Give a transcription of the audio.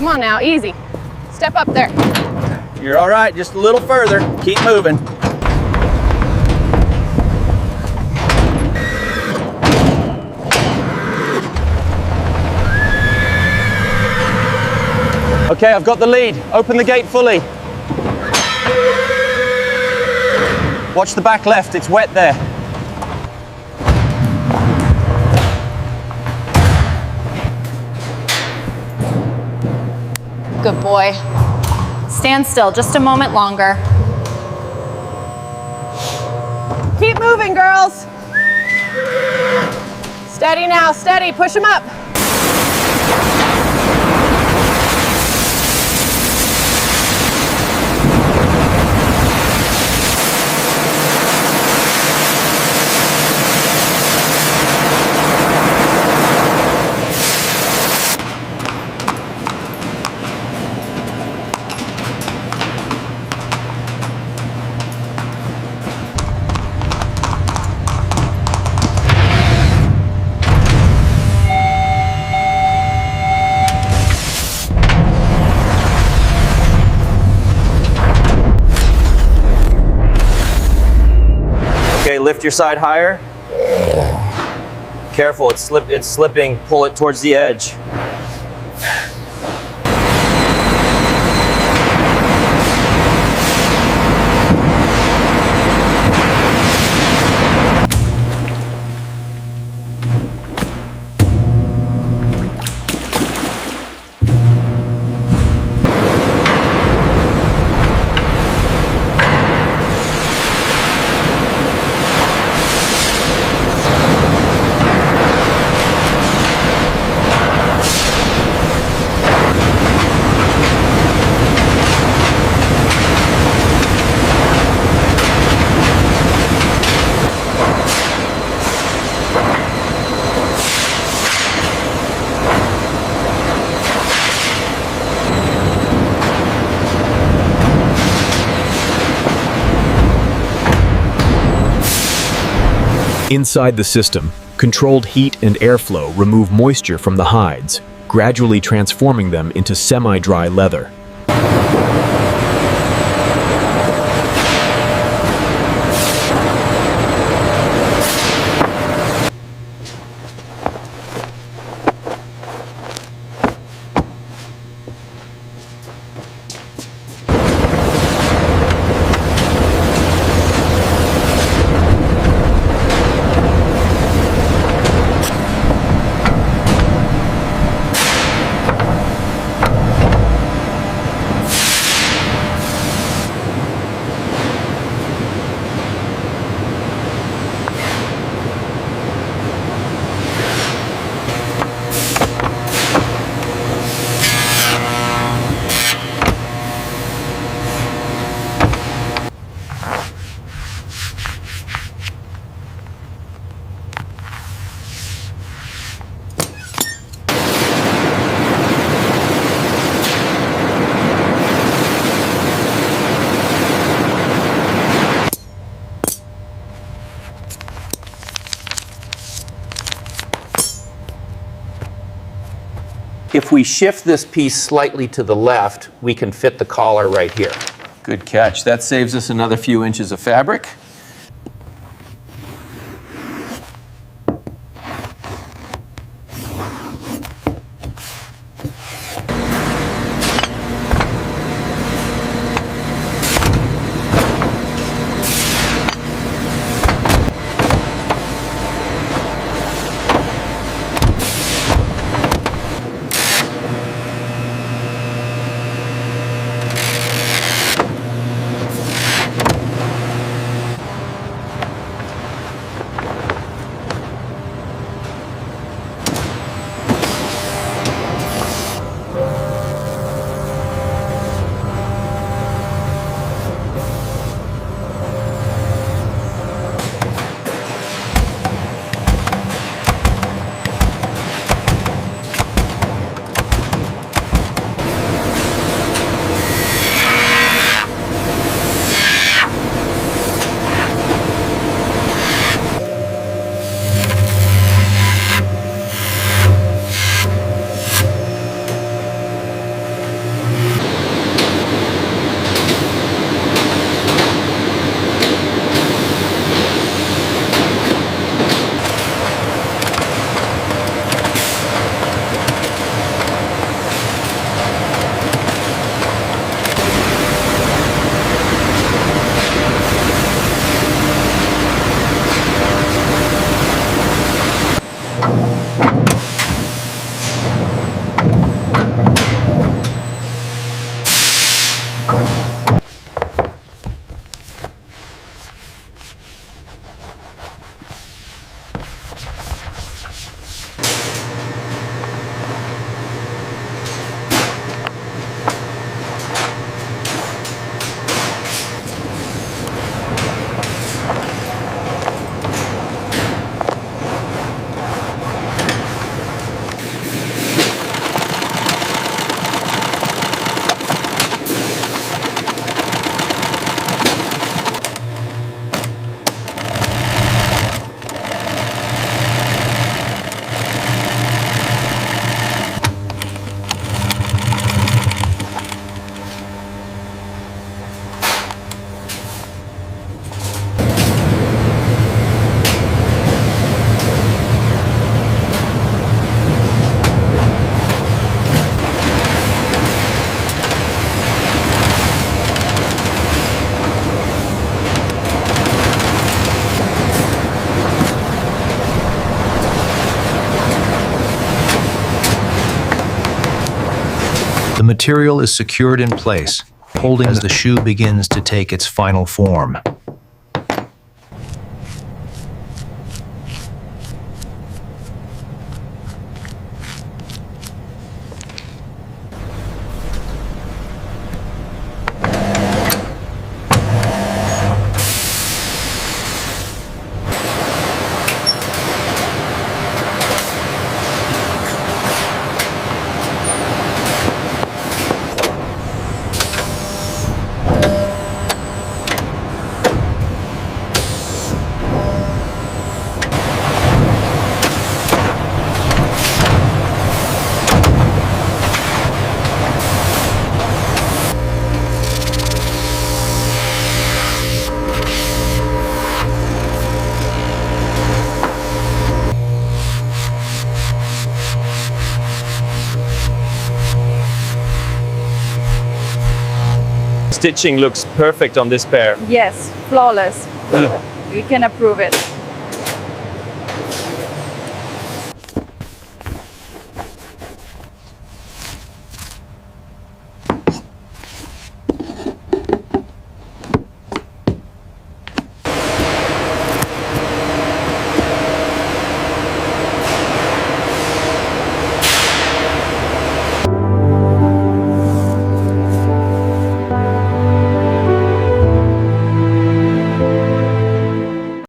Come on now, easy. Step up there. You're all right, just a little further. Keep moving. Okay, I've got the lead. Open the gate fully. Watch the back left, it's wet there. Good boy. Stand still just a moment longer. Keep moving, girls. Steady now, steady, push them up. Okay, lift your side higher. Careful, it's slipping. Pull it towards the edge. Inside the system, controlled heat and airflow remove moisture from the hides, gradually transforming them into semi-dry leather. If we shift this piece slightly to the left, we can fit the collar right here. Good catch. That saves us another few inches of fabric. The material is secured in place, holding as the shoe begins to take its final form. Stitching looks perfect on this pair. Yes, flawless. We can approve it.